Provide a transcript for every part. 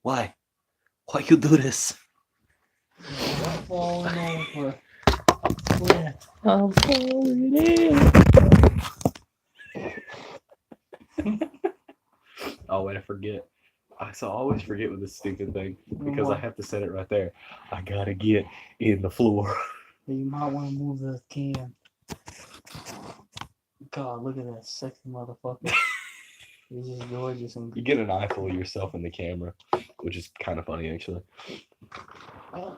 Why? Why you do this? Stop falling over. Yeah, I'm falling in. Oh, wait, I forget. I always forget with this stupid thing because I What? have to set it right there. I gotta get in the floor. You might want to move the can. God, look at that sexy motherfucker. He's just gorgeous and You get an eyeful of yourself in the camera, which is kind of funny, actually.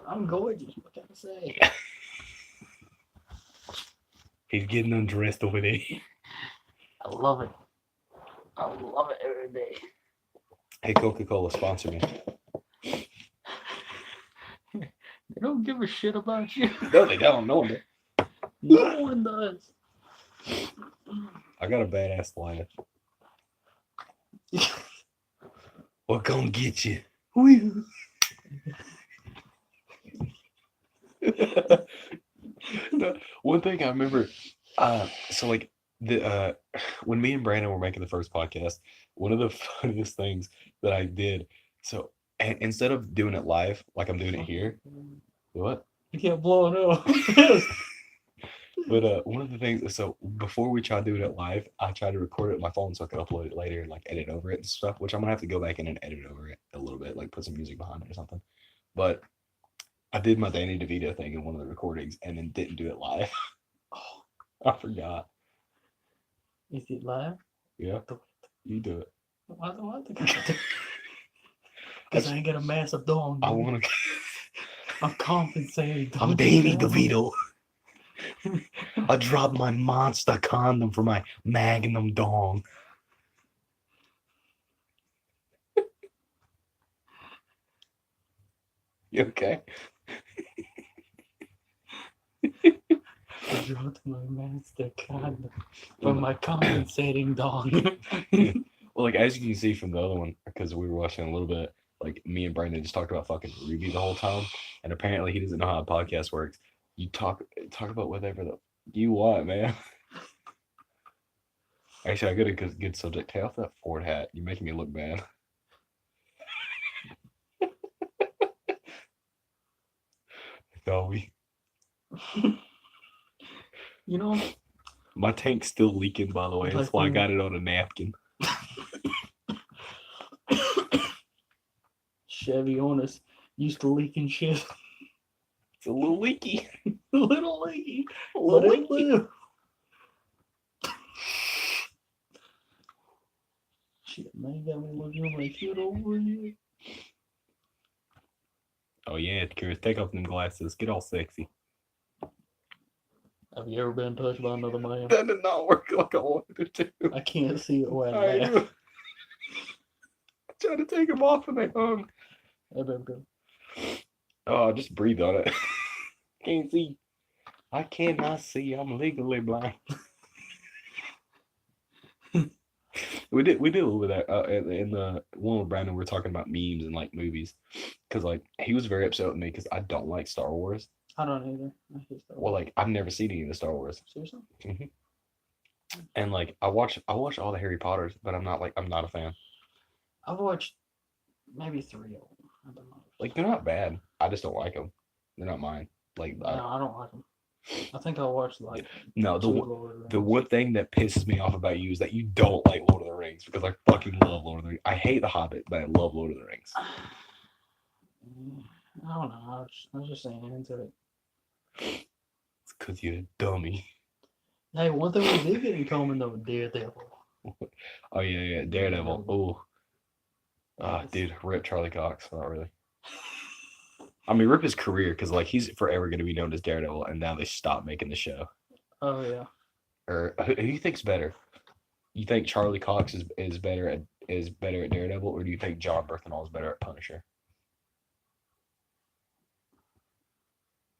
I'm gorgeous. What can I say? He's getting undressed over there. I love it. I love it every day. Hey, Coca-Cola, sponsor me. They don't give a shit about you. No, they don't. No one does. No one does. I got a badass line. We're gonna get you. No, one thing I remember, so like when me and Brandon were making the first podcast, one of the funniest things that I did, so instead of doing it live like I'm doing it here, what? You can't blow it up. But one of the things, so before we tried doing it live, I tried to record it on my phone so I could upload it later and like edit over it and stuff, which I'm gonna have to go back in and edit over it a little bit, like put some music behind it or something. But I did my Danny DeVito thing in one of the recordings and then didn't do it live. Oh, I forgot. Is it live? Yeah, you do it. Why do I think I do? Because I ain't got a massive dong. I want to. I'm compensating. I'm Danny DeVito. I dropped my monster condom for my magnum dong. You okay? I dropped my master condom for my compensating dong. Well, like as you can see from the other one, because we were watching a little bit, like me and Brandon just talked about fucking Ruby the whole time, and apparently he doesn't know how a podcast works. You talk about whatever you want, man. Actually, I got a good subject. Take off that Ford hat. You're making me look bad. Dolby. You know, My tank's still leaking, by the way. That's why I got it on a napkin. Chevy owners used to leaking shit. It's a little leaky. A little leaky. A little But leaky. it will. Shit, man, got me looking like shit over here. Oh yeah, Chris, take off them glasses. Get all sexy. Have you ever been touched by another man? That did not work like I wanted it to. I can't see it when I I laugh. do. I tried to take them off and they hung. I don't go. Oh, just breathe on it. Can't see. I cannot see. I'm legally blind. We did a little bit of that in the one with Brandon. We were talking about memes and like movies, because like he was very upset with me because I don't like Star Wars. I don't either. I hate Star Wars. Well, like I've never seen any of the Star Wars. Seriously? Mm-hmm. And like I watch all the Harry Potters, but I'm not a fan. I've watched maybe 3 of them. I don't know. Like they're not bad. I just don't like them. They're not mine. Like No, I don't like them. I think I watched like no, two Lord of the the Rings. one thing that pisses me off about you is that you don't like Lord of the Rings, because I fucking love Lord of the Rings. I hate The Hobbit, but I love Lord of the Rings. I don't know. I was just saying into it. It's because you're a dummy. Hey, one thing we did get in common though, Daredevil. Oh yeah, Daredevil. Oh, Yes. dude, rip Charlie Cox. Not really. I mean, rip his career, because like he's forever going to be known as Daredevil, and now they stopped making the show. Oh yeah. Or who do you think's better? You think Charlie Cox is better at Daredevil, or do you think John Bernthal is better at Punisher?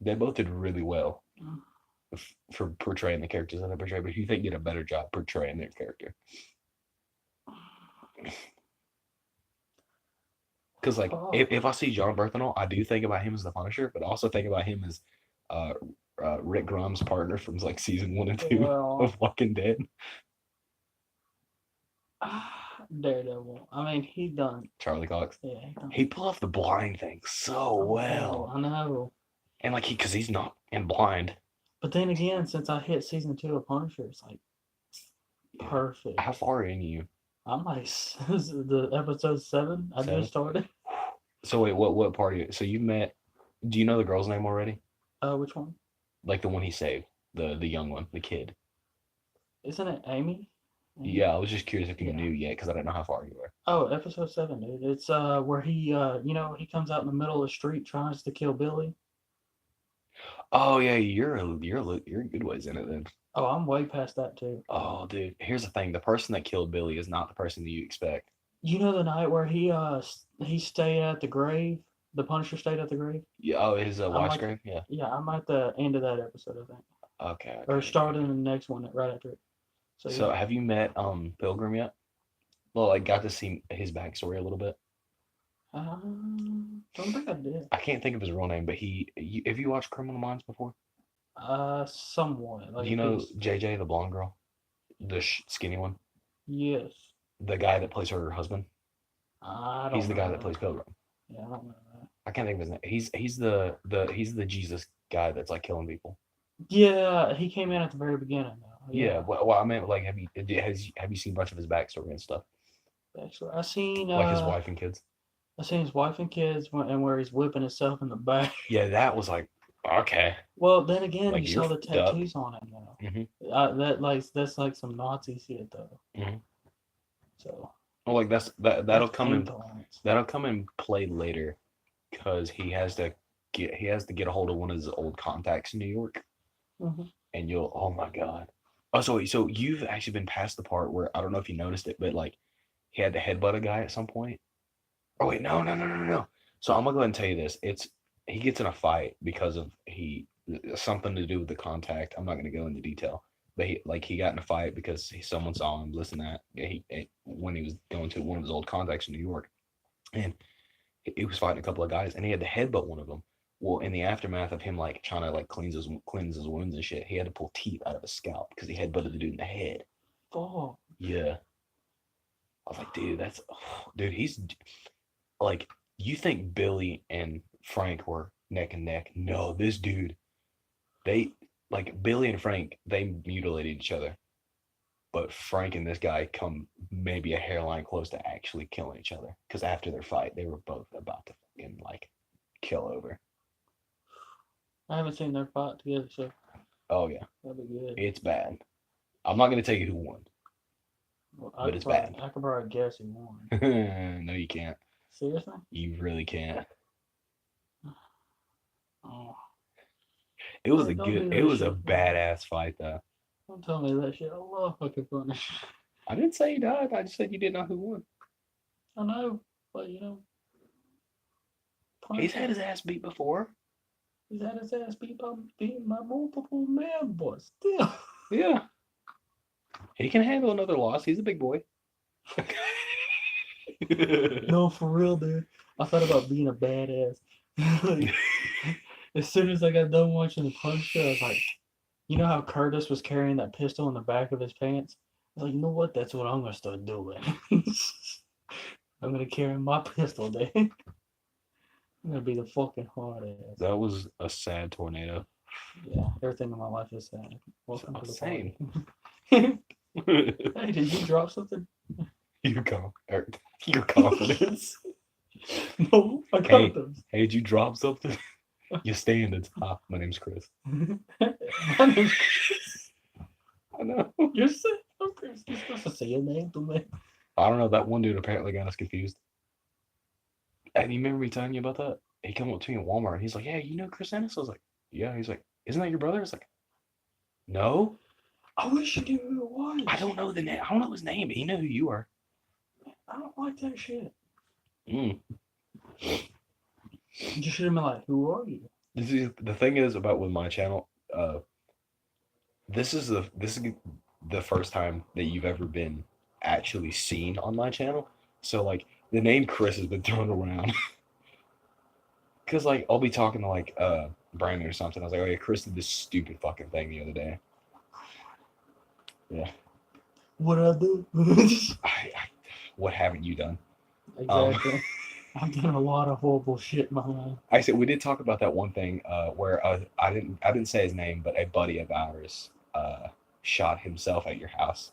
They both did really well for portraying the characters that they portray, but who do you think did a better job portraying their character? Because like if I see John Bernthal, I do think about him as the Punisher, but also think about him as Rick Grimes' partner from like season 1 and 2 of Walking Dead. Daredevil. I mean, he done. Charlie Cox. Yeah, he done. He pulled off the blind thing so well, I know. and like because he's not in blind. But then again, since I hit season 2 of Punisher, it's like perfect. How far in you? I'm like the episode 7. I Seven? just started. So wait, what part of you? So you met? Do you know the girl's name already? Which one? Like the one he saved, the young one, the kid. Isn't it Amy? Yeah, I was just curious if you Yeah. knew yet because I didn't know how far you were. Oh, episode 7, dude. It's where he he comes out in the middle of the street tries to kill Billy. Oh yeah, you're a good ways in it then. Oh, I'm way past that too. Oh dude, here's the thing: the person that killed Billy is not the person that you expect. You know the night where he stayed at the grave? The Punisher stayed at the grave? Yeah, oh, his wife's like- grave. Yeah. Yeah, I'm at the end of that episode, I think. Okay. Or starting the next one right after it. So yeah. have you met Pilgrim yet? Well, like got to see his backstory a little bit. Don't think I did. I can't think of his real name, but have you watched Criminal Minds before? Somewhat. Like Do you know JJ, the blonde girl, the skinny one, Yes. the guy that plays her husband? I don't He's the guy know that plays Pilgrim. Yeah, I don't know that. I can't think of his name. He's the Jesus guy that's like killing people. Yeah, he came in at the very beginning though. Yeah. Well, I meant like have you seen a bunch of his backstory and stuff, Actually, I seen like his wife and kids? I seen his wife and kids and where he's whipping himself in the back. Yeah, that was like okay. Well, then again, Like, you saw you're the fucked up. tattoos on him though. Mhm. That's like some Nazi shit though. Mhm. So. Well, like that'll come in Intolerance. that'll come in play later, because he has to get a hold of one of his old contacts in New York, Mhm. and you'll oh my god. Oh, so you've actually been past the part where I don't know if you noticed it, but like he had to headbutt a guy at some point. Oh wait, no. So I'm gonna go ahead and tell you this. He gets in a fight because of something to do with the contact. I'm not gonna go into detail, but he got in a fight because someone saw him listen to that. When he was going to one of his old contacts in New York, and he was fighting a couple of guys, and he had to headbutt one of them. Well, in the aftermath of him like trying to like cleanse his wounds and shit, he had to pull teeth out of his scalp because he headbutted the dude in the head. Oh. Yeah. I was like, dude, dude, he's like, you think Billy and Frank were neck and neck? No, this dude, Billy and Frank, they mutilated each other, but Frank and this guy come maybe a hairline close to actually killing each other, because after their fight, they were both about to fucking like kill over. I haven't seen their fight together, so Oh yeah, that'd be good. it's bad. I'm not gonna tell you who won, Well, but it's bad. I could probably guess who won. No, you can't. Seriously? You really can't. Oh. It was Well, don't do it that was a shit. badass fight though. Don't tell me that shit. I love fucking Punisher. I didn't say you died. I just said you didn't know who won. I know, but you know. He's had his ass beat before. He's had his ass beat by multiple men, but still. Yeah. He can handle another loss. He's a big boy. No, for real, dude. I thought about being a badass. Like, as soon as I got done watching the Punisher, I was like, you know how Curtis was carrying that pistol in the back of his pants? I was like, you know what? That's what I'm gonna start doing. I'm gonna carry my pistol, dude. I'm gonna be the fucking hard ass. That was a sad tornado. Yeah, everything in my life is sad. Welcome to the Same. party. Hey, did you drop something? Your confidence. No, I got Hey. those. Hey, did you drop something? Your standards. Hi, my name's Chris. My name's Chris. I know. You're sick. I'm Chris. You're supposed to say your name to me. I don't know. That one dude apparently got us confused. And you remember me telling you about that? He came up to me in Walmart and he's like, "Yeah, you know Chris Ennis?" I was like, "Yeah." He's like, "Isn't that your brother?" I was like, "No." I wish you knew who it was. I don't know the name. I don't know his name, but he know who you are. I don't like that shit. Mm. You should have been like, who are you? This is the thing is about with my channel. This is the first time that you've ever been actually seen on my channel. So like the name Chris has been thrown around. Cause like I'll be talking to like Brandon or something. I was like, "Oh yeah, Chris did this stupid fucking thing the other day." Yeah. What did I do? what haven't you done? Exactly. I've done a lot of horrible shit in my life. I said we did talk about that one thing where I didn't say his name, but a buddy of ours shot himself at your house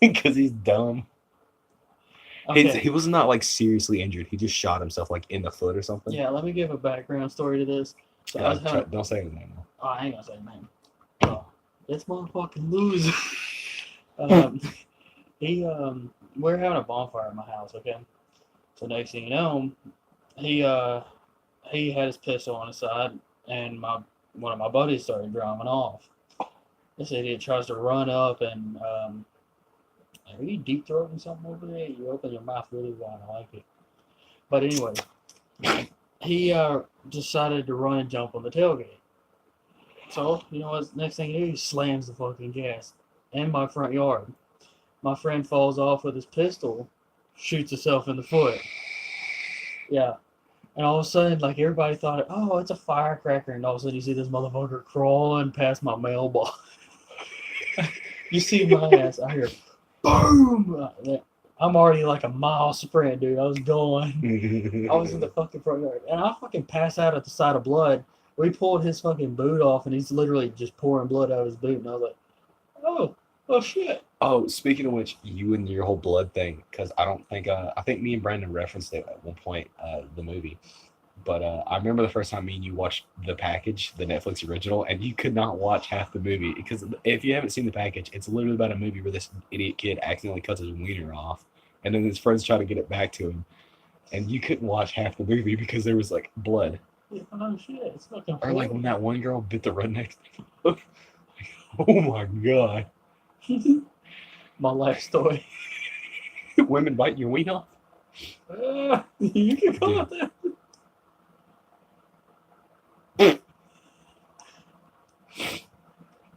because he's dumb. Okay. He was not like seriously injured. He just shot himself like in the foot or something. Yeah, let me give a background story to this. So I was having. Don't say his name. Oh, I ain't gonna say his name. Oh, this motherfucking loser. um, we're having a bonfire at my house. Okay. So next thing you know, he had his pistol on his side, and one of my buddies started driving off. This idiot tries to run up and are you deep throating something over there? You open your mouth really wide. I like it. But anyway, he decided to run and jump on the tailgate. So you know what? Next thing you know, he slams the fucking gas in my front yard. My friend falls off with his pistol, shoots himself in the foot. Yeah. And all of a sudden, like everybody thought, oh, it's a firecracker, and all of a sudden you see this motherfucker crawling past my mailbox. You see my ass, I hear, boom! I'm already like a mile sprint, dude. I was going. I was in the fucking front yard, and I fucking pass out at the sight of blood. We pulled his fucking boot off, and he's literally just pouring blood out of his boot, and I was like, oh shit. Oh, speaking of which, you and your whole blood thing, because I think me and Brandon referenced it at one point, the movie. But I remember the first time me and you watched The Package, the Netflix original, and you could not watch half the movie because if you haven't seen The Package, it's literally about a movie where this idiot kid accidentally cuts his wiener off, and then his friends try to get it back to him, and you couldn't watch half the movie because there was like blood. Yeah, oh shit, it's fucking. Or like when that one girl bit the redneck. Oh my god. My life story. Women biting your wiener off. You can call it that.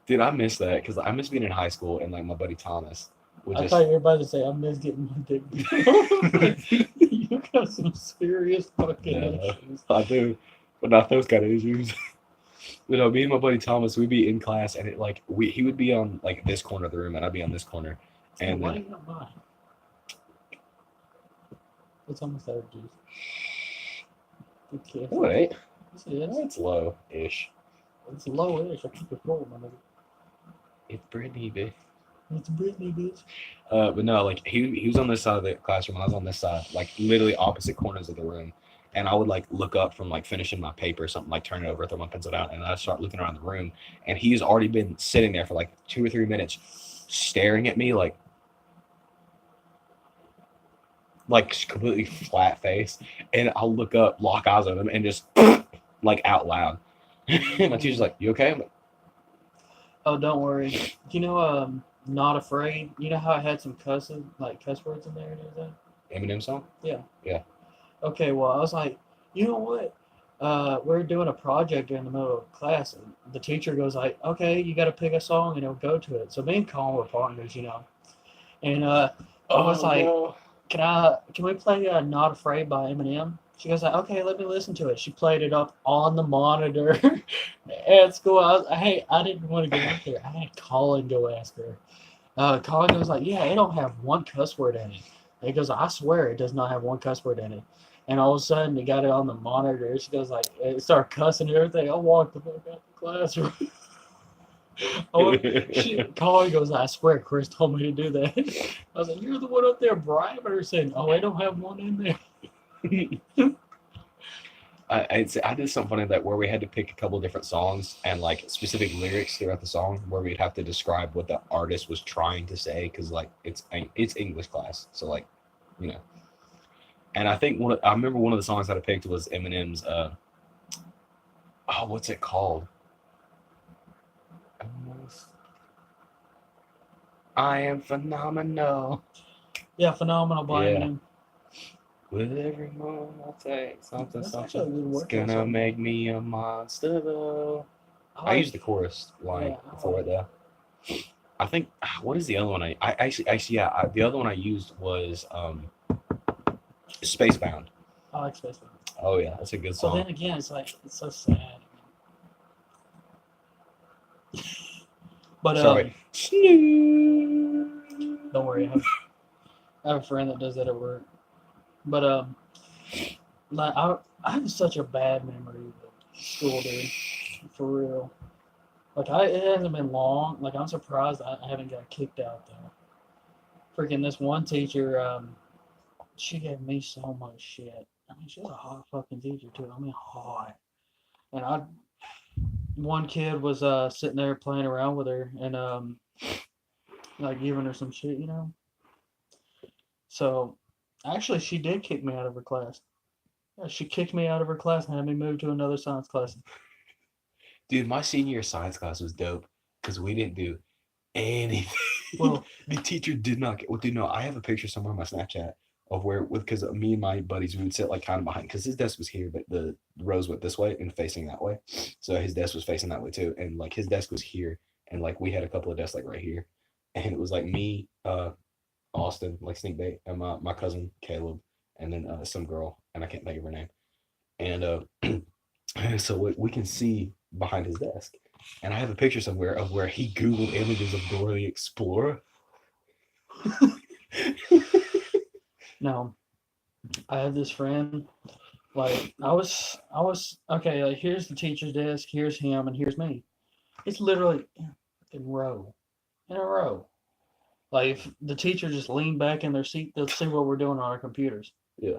Dude, I miss that because I miss being in high school and like my buddy Thomas would I just. thought you were about to say I miss getting my dick beat. You got some serious fucking issues. I do, but not those kind of issues. You know, me and my buddy Thomas, we'd be in class and it like he would be on like this corner of the room and I'd be on this corner. And why do you not mind? It's almost out of juice. Okay. what? Yes, it is. It's low-ish. It's low-ish. I keep it full, my nigga. It's Brittany, bitch. It's Britney, bitch. But no, like he was on this side of the classroom and I was on this side, like literally opposite corners of the room. And I would like look up from like finishing my paper or something, like turn it over, throw my pencil down, and I'd start looking around the room. And he's already been sitting there for like 2 or 3 minutes, staring at me like completely flat face. And I'll look up, lock eyes with him, and just like out loud. My teacher's like, "You okay?" I'm like, Oh, don't worry. You know, Not Afraid. You know how I had some cuss words in there and everything. Eminem song? Yeah. Yeah. Okay, well, I was like, you know what? We're doing a project in the middle of class, and the teacher goes like, okay, you got to pick a song, and he'll go to it. So me and Colin were partners, you know. And I was like, no. can we play Not Afraid by Eminem? She goes like, okay, let me listen to it. She played it up on the monitor at school. I didn't want to go out there. I had Colin go ask her. Colin goes like, yeah, it don't have one cuss word in it. And he goes, I swear it does not have one cuss word in it. And all of a sudden, he got it on the monitor. She goes like, it started cussing and everything. I walked the fuck out the classroom. Colin goes, I swear Chris told me to do that. I was like, you're the one up there bribing her saying, oh, I don't have one in there. I did something funny that where we had to pick a couple different songs and like specific lyrics throughout the song where we'd have to describe what the artist was trying to say because like it's English class, so like, you know. And I think I remember one of the songs that I picked was Eminem's what's it called? I am phenomenal. Yeah, Phenomenal by Eminem. With every moment I take something, That's something, actually a good it's workout gonna song. make me a monster though. I used the chorus line before it though. I think what is the other one the other one I used was Spacebound. I like Spacebound. Oh yeah, that's a good But song. then again, it's like it's so sad. But Sorry. don't worry, I have a friend that does that at work. But like I have such a bad memory of school, dude. For real. Like it hasn't been long. Like I'm surprised I haven't got kicked out though. Freaking this one teacher, she gave me so much shit. I mean, she was a hot fucking teacher too. I mean, hot. And one kid was sitting there playing around with her and like giving her some shit, you know. So actually, she did kick me out of her class. Yeah, she kicked me out of her class and had me move to another science class. Dude, my senior year science class was dope because we didn't do anything. Well, the teacher did not get. Well, dude, no, I have a picture somewhere on my Snapchat of where, with because me and my buddies we would sit like kind of behind because his desk was here, but the rows went this way and facing that way, so his desk was facing that way too, and like his desk was here, and like we had a couple of desks like right here, and it was like me, Austin, like Sneak Bait, and my cousin Caleb, and then some girl, and I can't think of her name, and so we can see behind his desk. And I have a picture somewhere of where he Googled images of Dora the Explorer. no, I had this friend. Like I was okay. Like here's the teacher's desk. Here's him, and here's me. It's literally in a row. Like if the teacher just leaned back in their seat, they'll see what we're doing on our computers. Yeah.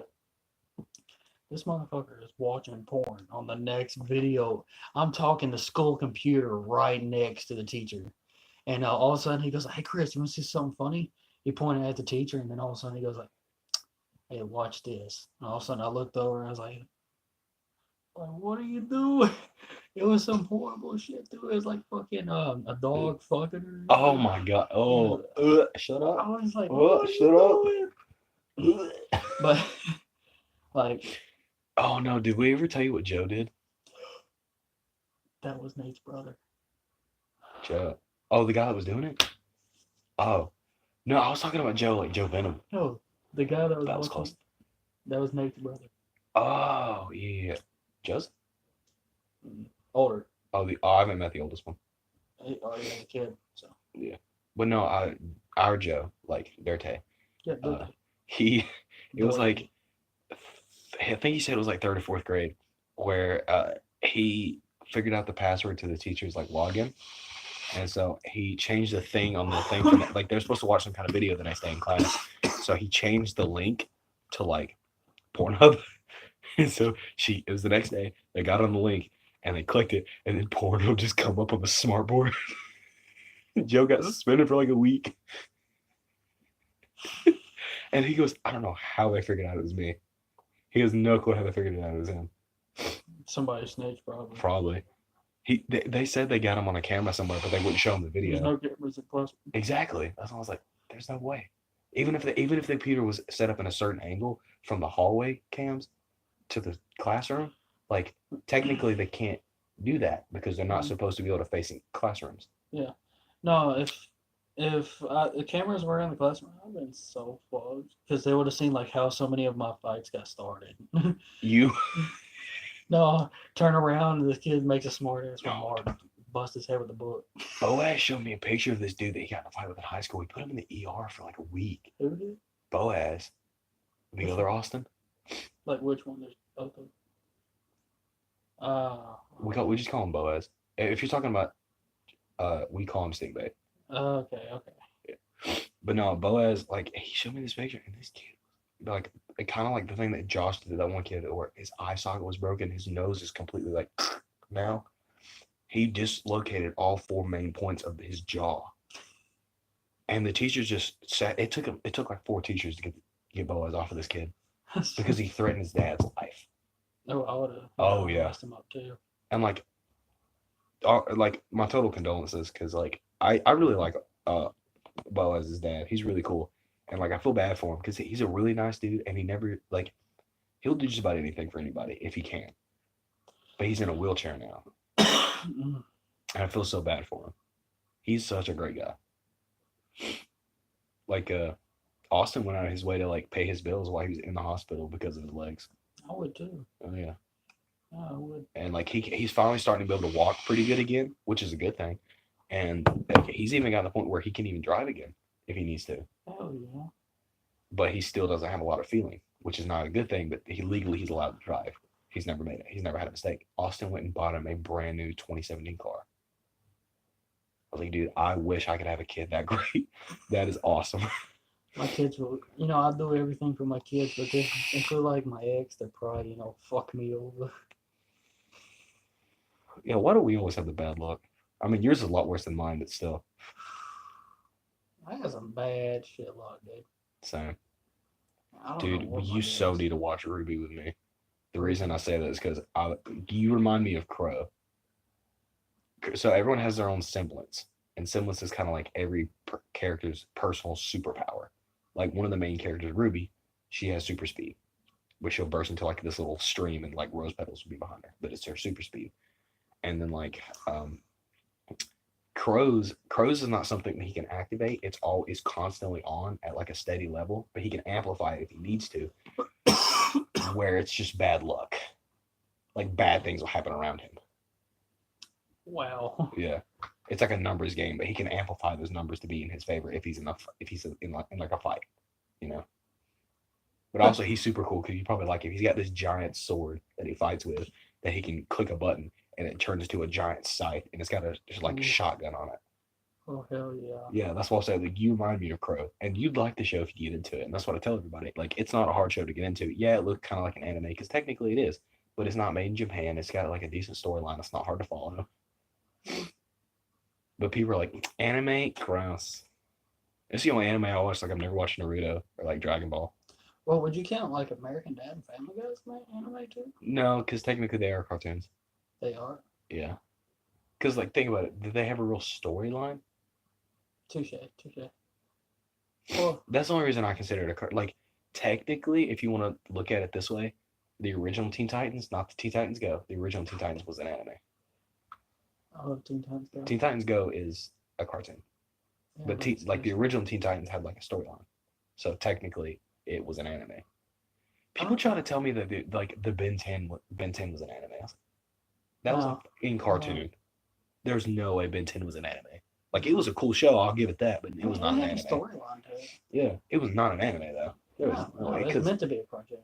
This motherfucker is watching porn on the next video. I'm talking the school computer right next to the teacher. And all of a sudden he goes, "Hey Chris, you want to see something funny?" He pointed at the teacher, and then all of a sudden he goes like, "Hey, watch this." And all of a sudden I looked over and I was like, "What are you doing?" It was some horrible shit, dude. It was like fucking a dog fucking her. Oh my god. Oh, shut I up. was like, Oh, "What are shut up. you doing?" But like Oh no, did we ever tell you what Joe did? that was Nate's brother. Joe. Oh, the guy that was doing it? Oh. No, I was talking about Joe, like Joe Venom. No, the guy that was That was watching, close. that was Nate's brother. Oh, yeah. Joe's? Older. Oh, I haven't met the oldest one. He already has a kid, so Yeah. But no, our Joe, like Derte, yeah. he it was Dorothy. like I think he said it was like third or fourth grade where he figured out the password to the teacher's like login. And so he changed the thing on the thing from like they're supposed to watch some kind of video the next day in class. So he changed the link to like Pornhub. And so it was the next day, they got on the link and they clicked it, and then Pornhub just come up on the smart board. Joe got suspended for like a week. And he goes, I don't know how they figured out it was me. He has no clue how they figured it out it was him. Somebody snitched probably. Probably. They said they got him on a camera somewhere, but they wouldn't show him the video. There's no cameras in class. Exactly. That's why I was like, there's no way. Even if the computer was set up in a certain angle from the hallway cams to the classroom, like technically they can't do that because they're not supposed to be able to face classrooms. Yeah. No, if the cameras were in the classroom, I've been so fucked because they would have seen like how so many of my fights got started. You No, turn around and this kid makes a smart ass remark, bust his head with a book. Boaz showed me a picture of this dude that he got in a fight with in high school. We put him in the ER for like a week. Who did? Boaz, the other Austin. Like which one? There's both of them. We just call him Boaz. If you're talking about, we call him Stink Bait. Okay. Yeah. But no, Boaz, like he showed me this picture, and this kid, like, kind of like the thing that Josh did to that one kid, where his eye socket was broken, his nose is completely like now. He dislocated all four main points of his jaw, and the teachers just sat. It took like four teachers to get Boaz off of this kid because he threatened his dad's life. No, I would have. Oh yeah, messed him up too. and like my total condolences because like I really like Boaz's dad. He's really cool, and like I feel bad for him because he's a really nice dude, and he never like he'll do just about anything for anybody if he can. But he's in a wheelchair now, and I feel so bad for him. He's such a great guy. Like Austin went out of his way to like pay his bills while he was in the hospital because of his legs. I would too. Oh yeah. Yeah, I would. And like he's finally starting to be able to walk pretty good again, which is a good thing. And like, he's even got to the point where he can even drive again if he needs to. Hell yeah. but he still doesn't have a lot of feeling, which is not a good thing. But he's allowed to drive. He's never had a mistake. Austin went and bought him a brand new 2017 car. I was like, dude, I wish I could have a kid that great. That is awesome. My kids will, I do everything for my kids, but if they're like my ex, they're probably, fuck me over. Yeah, why do we always have the bad luck? I mean, yours is a lot worse than mine, but still. I got some bad shit luck, dude. Same. I don't know Dude, what my you deal so is. need to watch Ruby with me. The reason I say that is because you remind me of Crow. So everyone has their own semblance, and semblance is kind of like every character's personal superpower. Like one of the main characters, Ruby, she has super speed, which she'll burst into like this little stream, and like rose petals will be behind her, but it's her super speed. And then like Crow's is not something that he can activate. It's constantly on at like a steady level, but he can amplify it if he needs to, where it's just bad luck. Like bad things will happen around him. Wow. Yeah, it's like a numbers game, but he can amplify those numbers to be in his favor if he's in like a fight, you know. But also he's super cool because you probably like if he's got this giant sword that he fights with that he can click a button and it turns into a giant scythe and it's got a just like shotgun on it. Oh hell yeah. Yeah, that's why I said like you remind me of Crow, and you'd like the show if you get into it, and that's what I tell everybody. Like it's not a hard show to get into. Yeah, it looks kind of like an anime because technically it is, but it's not made in Japan. It's got like a decent storyline. It's not hard to follow. But people are like anime, gross. It's the only anime I watch. Like I've never watched Naruto or like Dragon Ball. Well, would you count like American Dad and Family Guy as anime too? No, because technically they are cartoons. They are. Yeah. Because like think about it, did they have a real storyline? Touche. Well, that's the only reason I consider it a like technically, if you want to look at it this way, the original Teen Titans, not the Teen Titans Go, the original Teen Titans was an anime. I love Teen Titans Go. Teen Titans Go is a cartoon, Yeah, but like the original Teen Titans had like a storyline, so technically it was an anime. People try to tell me that the Ben 10 was an anime. That was like in cartoon. There's no way Ben 10 was an anime. Like it was a cool show, I'll give it that, but it was not an anime. Storyline to it. Yeah, it was not an anime though. It was meant to be a cartoon.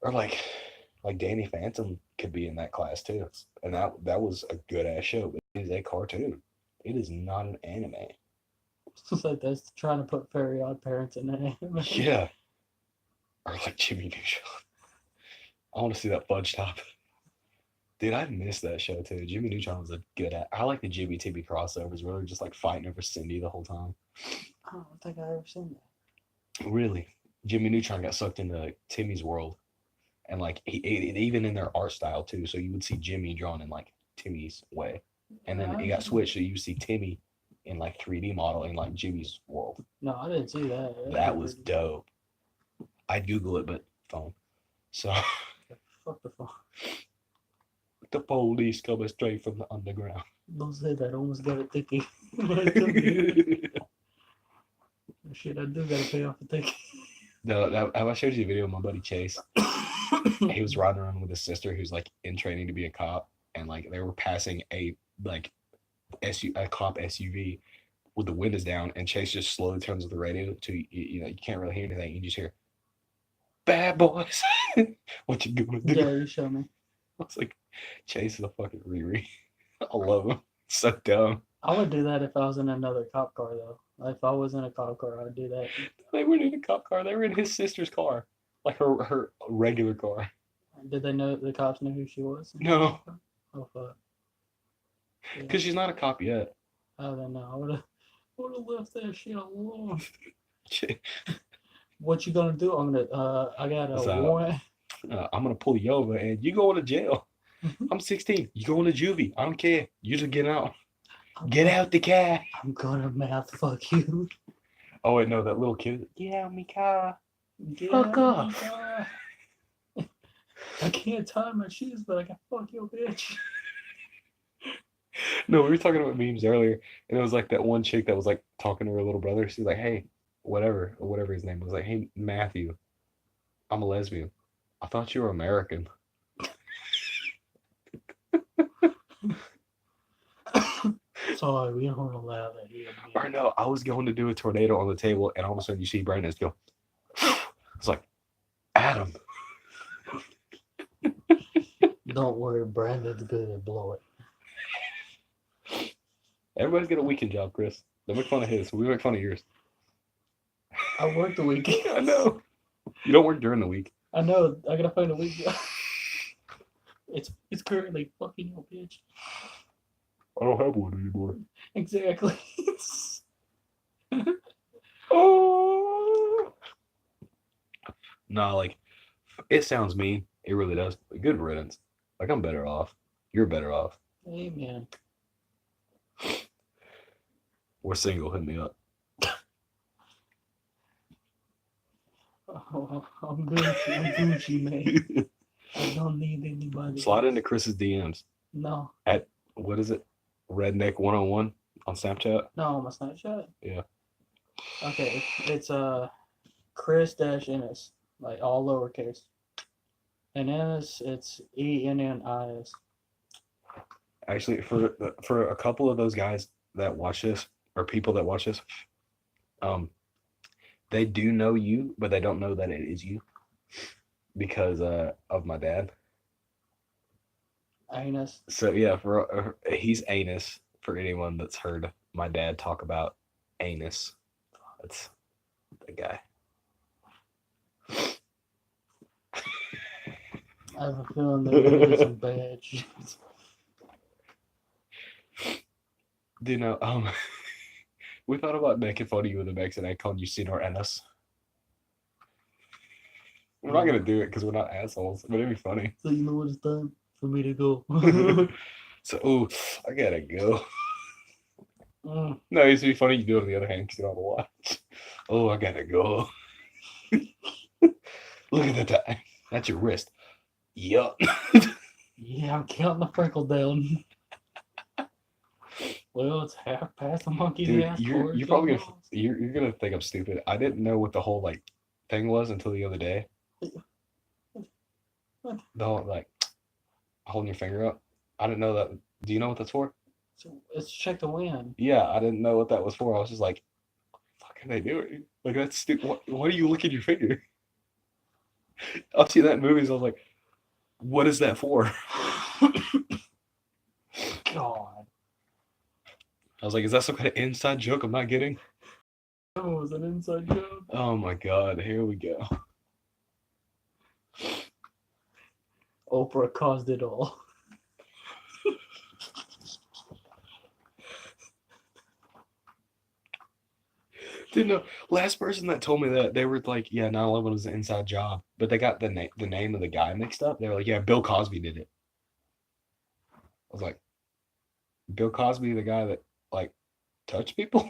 Or like Danny Phantom could be in that class too, and that was a good ass show. But it is a cartoon. It is not an anime. It's like that's trying to put Very Odd Parents in an anime. Yeah. Or like Jimmy Neutron. I want to see that Fudge Top. Dude, I missed that show too. Jimmy Neutron was a good I like the Jimmy Timmy crossovers where they're just like fighting over Cindy the whole time. I don't think I've ever seen that. Really? Jimmy Neutron got sucked into Timmy's world. And like even in their art style too. So you would see Jimmy drawn in like Timmy's way. And then it got switched so you see Timmy in like 3D model in like Jimmy's world. No, I didn't see that. That was dope. I'd Google it, but phone. So fuck the phone. The police coming straight from the underground. Don't say that. I almost got a ticket. Shit, I do gotta pay off the ticket. No, I showed you a video of my buddy Chase. He was riding around with his sister who's like in training to be a cop, and like they were passing a cop SUV with the windows down, and Chase just slowly turns the radio to you can't really hear anything. You just hear bad boys. What you gonna do? Yeah, you show me. I was like, Chase is a fucking Riri. I love him. So dumb. I would do that if I was in another cop car though. Like, if I was in a cop car, I'd do that. They weren't in a cop car. They were in his sister's car, like her regular car. Did they know the cops knew who she was? No. Oh fuck. Because she's not a cop yet. Oh, then no. I would have left that shit alone. What you gonna do? I got a warrant. I'm gonna pull you over and you going to jail. I'm 16. You going to juvie. I don't care. You just get out. Get out the car. I'm gonna mouth fuck you. Oh wait, no, that little kid. Get out my car. Fuck off. I can't tie my shoes, but I can fuck your bitch. No, we were talking about memes earlier, and it was like that one chick that was like talking to her little brother. She's like, "Hey, whatever his name was, like, hey Matthew, I'm a lesbian. I thought you were American." sorry, we don't allow that here. Or no, I was going to do a tornado on the table, and all of a sudden you see Brandon just go. It's like, Adam. Don't worry, Brandon's good at blow it. Everybody's got a weekend job, Chris. Don't make fun of his. We make fun of yours. I work the weekend. I know. You don't work during the week. I know. I gotta find a weekend. It's currently fucking your bitch. I don't have one anymore. Exactly. Oh. Nah, like, it sounds mean. It really does. But good riddance. Like, I'm better off. You're better off. Amen. We're single. Hit me up. Oh, I'm Gucci. I'm Gucci, man. I don't need anybody. Slide into Chris's DMs. No. At, what is it? Redneck 101 on Snapchat. No, my Snapchat. Yeah. Okay, it's Chris-Ennis, like all lowercase. And Ennis, it's ENNIS. Actually, for a couple of those guys that watch this, or people that watch this, they do know you, but they don't know that it is you because of my dad. Anus. So yeah, he's anus for anyone that's heard my dad talk about anus. That's the guy. I have a feeling they're gonna get some bad shit. Do you know, we thought about making fun of you with a accent calling you Senor Ennis. We're not gonna do it because we're not assholes, but it'd be funny. So you know what it's time for me to go. So, I gotta go. Mm. No, it used to be funny. You do it on the other hand because you don't have to watch. Oh, I gotta go. Look at the time. That's your wrist. Yup. Yeah, I'm counting the freckle down. Well, it's half past the monkey's Dude, ass. you're probably gonna you're gonna think I'm stupid. I didn't know what the whole like thing was until the other day. What? The whole like holding your finger up. I didn't know that. Do you know what that's for? So it's check the wind. Yeah, I didn't know what that was for. I was just like, what can they do? Like that's stupid. Why do you look at your finger? I've seen that in movies. I was like, what is that for? God. I was like, is that some kind of inside joke I'm not getting? Oh, it was an inside joke. Oh my god, here we go. Oprah caused it all. Dude, no, last person that told me that, they were like, yeah, 9/11 was an inside job, but they got the name of the guy mixed up. They were like, yeah, Bill Cosby did it. I was like, Bill Cosby, the guy that like touched people?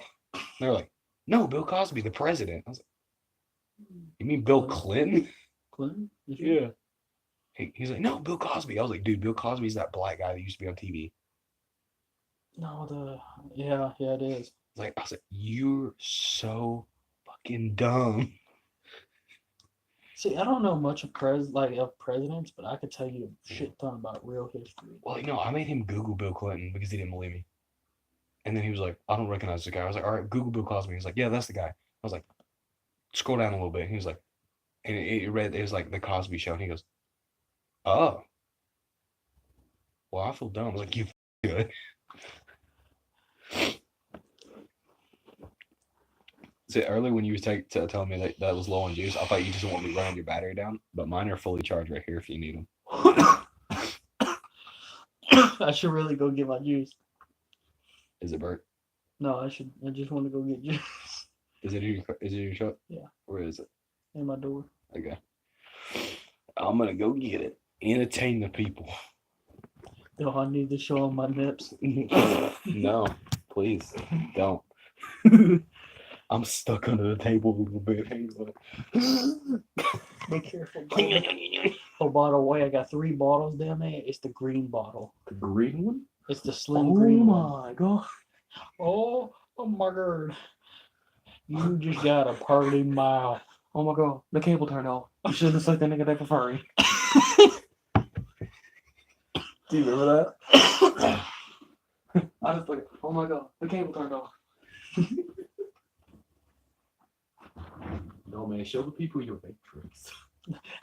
They were like, no, Bill Cosby, the president. I was like, you mean Bill Clinton? Clinton? Yeah. He's like, no, Bill Cosby. I was like, dude, Bill Cosby's that black guy that used to be on TV. No, yeah, it is. I was like, you're so fucking dumb. See, I don't know much of presidents, but I could tell you a shit ton about real history. Well, I made him Google Bill Clinton because he didn't believe me. And then he was like, I don't recognize the guy. I was like, all right, Google Bill Cosby. He was like, yeah, that's the guy. I was like, scroll down a little bit. He was like, and it was like the Cosby Show. And he goes, oh. Well, I feel dumb. I was like, you good. See, earlier when you was telling me that was low on juice, I thought you just want me to run your battery down, but mine are fully charged right here if you need them. I should really go get my juice. Is it burnt? No, I just want to go get juice. Is it your truck? Yeah. Where is it? In my door. Okay. I'm gonna go get it. Entertain the people. Do I need to show them my nips? No, please don't. I'm stuck under the table a little bit. Be careful. Oh, by the way, I got 3 bottles down there. It's the green bottle. The green one? It's the slim green one. Oh my god. Oh my god. You just got a party mouth. Oh my god, the cable turned off. You shouldn't have sucked that nigga dick for furry. Do you remember that? I just like, oh my god, the cable turned off. No man, show the people your matrix.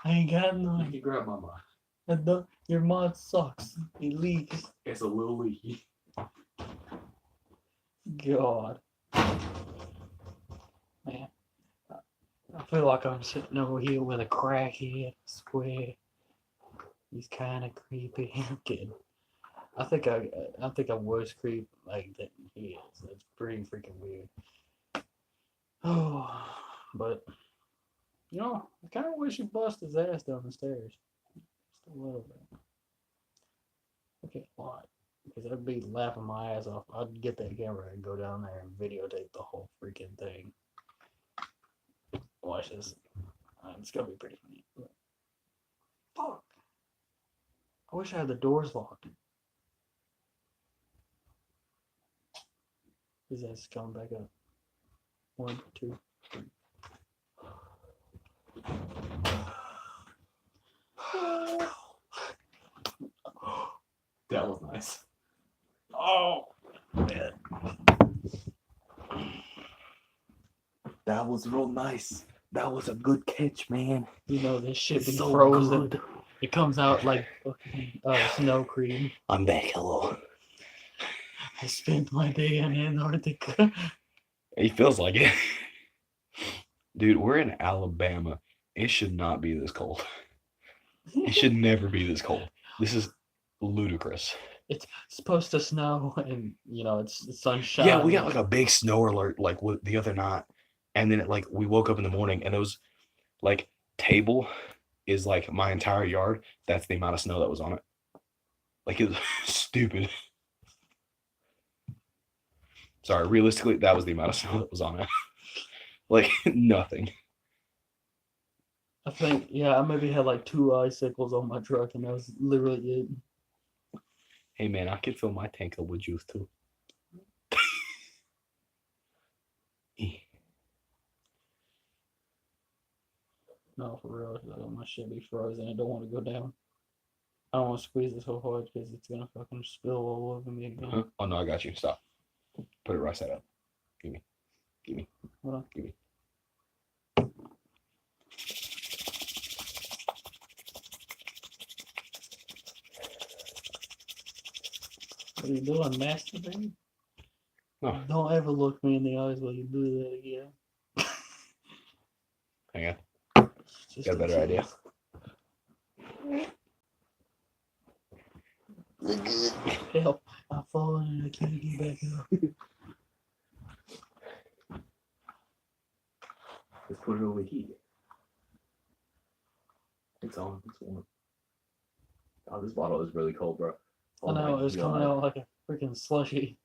I ain't got You none. can grab my mod. Your mod sucks. It leaks. It's a little leaky. God. Man. I feel like I'm sitting over here with a crackhead. I swear. He's kind of creepy. I'm kidding. I think I was creepy like that. He is. It's pretty freaking weird. Oh, but you know, I kind of wish he bust his ass down the stairs. Just a little bit. Okay, a lot. Because I'd be laughing my ass off. I'd get that camera and go down there and videotape the whole freaking thing. Watch this. It's gonna be pretty funny. But fuck. I wish I had the doors locked. His ass is coming back up. 1, 2, 3. That was nice. Oh, man. That was real nice. That was a good catch, man. You know this shit It's be so frozen. good. It comes out like fucking snow cream. I'm back. Hello. I spent my day in Antarctica. He feels like it. Dude, we're in Alabama. It should not be this cold. It should never be this cold. This is ludicrous. It's supposed to snow, and you know it's sunshine. Yeah, we got like a big snow alert like the other night, and then like we woke up in the morning and it was like table is like my entire yard. That's the amount of snow that was on it. Like it was stupid. Sorry, realistically, that was the amount of snow that was on it. Like nothing. I think I maybe had like 2 icicles on my truck, and that was literally it. Hey man, I could fill my tank up with juice too. No, for real, my shit be frozen. I don't want to go down. I don't want to squeeze it so hard because it's gonna fucking spill all over me again. Huh? Oh no, I got you. Stop. Put it right side up. Give me. Hold on. Give me. What are you doing, masturbating? No. Don't ever look me in the eyes while you do that again. Hang on. Just Got a better idea. Help! I'm falling and I can't get back up. Let's put it over here. It's on. It's warm. Oh, this bottle is really cold, bro. I know, it was coming out like a freaking slushy.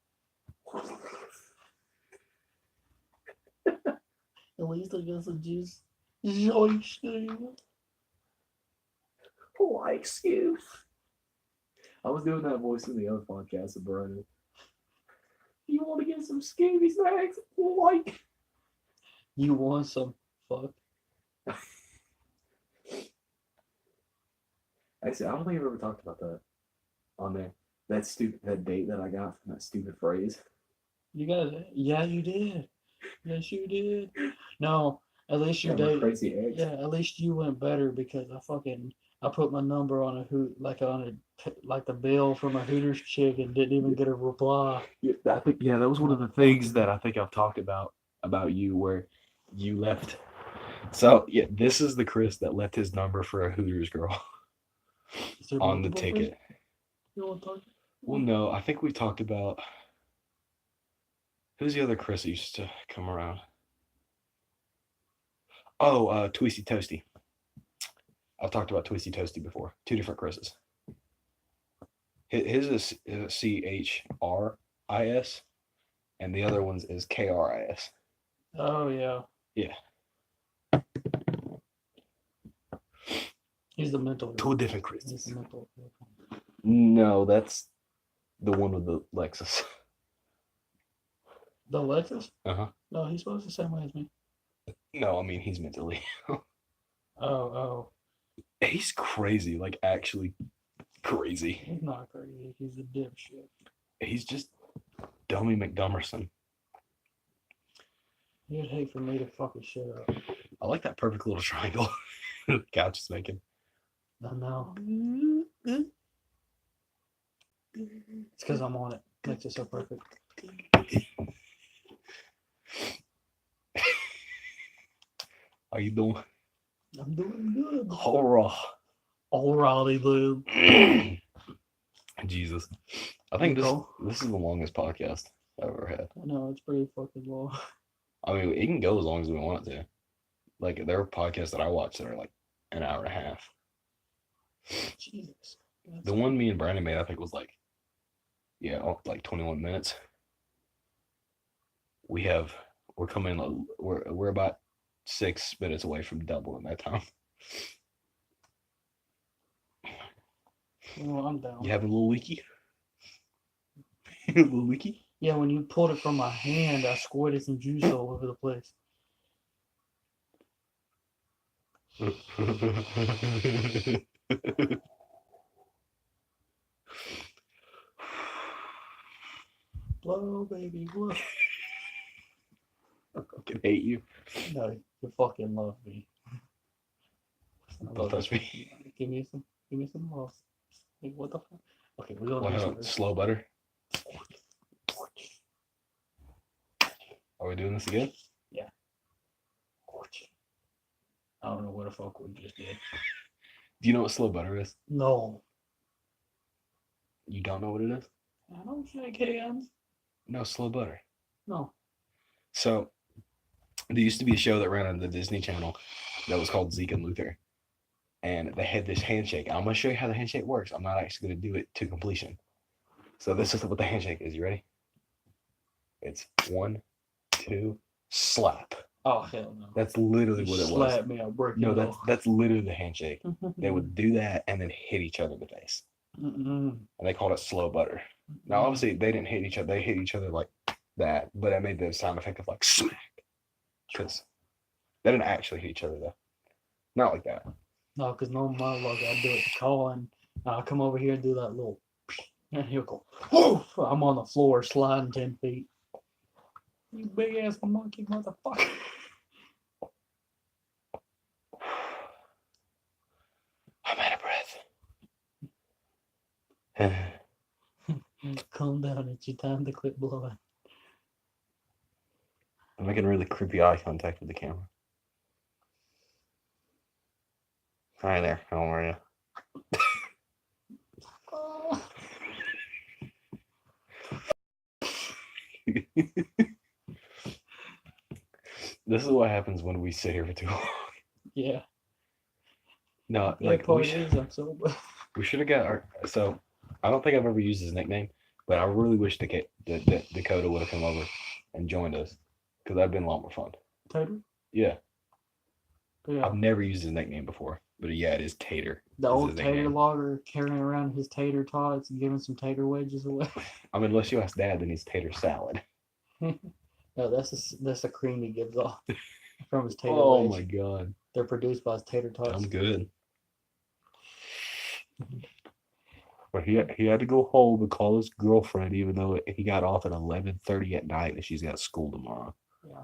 At least I got some juice. Joyce. Oh, excuse. I was doing that voice in the other podcast with Brandon. You want to get some Scooby snacks? Like. You want some fuck? Actually, I don't think I've ever talked about that on there. That date that I got from that stupid phrase. You got it. Yeah, you did. Yes, you did. No, at least you Yeah, my did. crazy ex. Yeah, at least you went better because I put my number on like the bill from a Hooters chick and didn't even get a reply. Yeah, that was one of the things that I think I've talked about you where you left. So yeah, this is the Chris that left his number for a Hooters girl Is there on the multiple ticket. Chris? You want to talk? Well, no, I think we talked about who's the other Chris that used to come around. Oh, Twisty Toasty. I've talked about Twisty Toasty before. 2 different Chris's. His is CHRIS, and the other one's is KRIS. Oh yeah. Yeah. He's the mental. 2 different He's Chris's. the mental. No, that's the one with the Lexus. The Lexus? Uh-huh. No, he's supposed the same way as me. No, I mean he's mentally. Oh. He's crazy, like actually crazy. He's not crazy. He's a dipshit. He's just Dummy McDummerson. You'd hate for me to fuck his shit up. I like that perfect little triangle the couch is making. I know. It's because I'm on it. Makes it so perfect. How you doing? I'm doing good. Horror. Alrighty, dude. Jesus. I think Nicole? this is the longest podcast I've ever had. I know, it's pretty fucking long. I mean, it can go as long as we want it to. Like, there are podcasts that I watch that are like an hour and a half. Jesus. The one me and Brandon made, I think, was like, like 21 minutes. We're coming, we're about 6 minutes away from doubling that time. Well, I'm down. You having a little leaky? A little leaky? Yeah, when you pulled it from my hand, I squirted some juice all over the place. Blow, baby, blow. I fucking hate you. No, you fucking love me. Don't touch me. Give me some love. Like, what the fuck? Okay, we're gonna What, do how- something. slow butter? Are we doing this again? I don't know what the fuck we just did. Do you know what slow butter is? No. You don't know what it is? I don't shake hands. No, slow butter. No. So there used to be a show that ran on the Disney Channel that was called Zeke and Luther. And they had this handshake. I'm going to show you how the handshake works. I'm not actually going to do it to completion. So this is what the handshake is. You ready? It's 1, 2, slap. Oh, hell no. That's literally You what it was. slap me, I'll break No, it that's literally the handshake. off. They would do that and then hit each other in the face. Mm-mm. And they called it slow butter. Now, obviously, they didn't hit each other. They hit each other like that, but I made the sound effect of like smack. Because they didn't actually hit each other, though. Not like that. No, because no my luck, I do it to Colin. I'll come over here and do that little, and he'll go, whoa! I'm on the floor sliding 10 feet. You big ass monkey motherfucker. I'm out of breath. Calm down, it's your time to quit blowing. I'm making really creepy eye contact with the camera. Hi there, how are you? Oh. This is what happens when we sit here for too long. Yeah. No, Yeah, like part is I'm sober. we should have got our. So I don't think I've ever used his nickname, but I really wish Dakota would have come over and joined us because that'd been a lot more fun. Tater? Yeah, Yeah. I've never used his nickname before, but yeah, it is Tater. The is old his tater nickname. logger carrying around his tater tots and giving some tater wedges away. I mean, unless you ask Dad, then he's Tater salad. No, that's the cream he gives off from his tater Oh wedge. my god, They're produced by his tater tots. I'm good. But he had to go home and call his girlfriend, even though he got off at 11:30 at night and she's got school tomorrow. Yeah.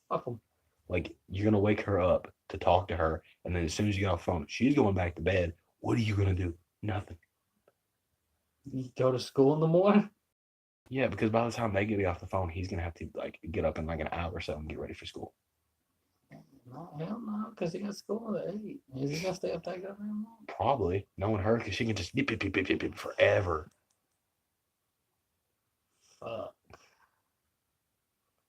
Fuck 'em. Like, you're gonna wake her up to talk to her, and then as soon as you get off the phone, she's going back to bed. What are you gonna do? Nothing. You go to school in the morning? Yeah, because by the time they get off the phone, he's gonna have to like get up in like an hour or so and get ready for school. No, hell no, because he got school at 8. Is he gonna stay up that goddamn long? Probably knowing her, because she can just dip forever, Fuck.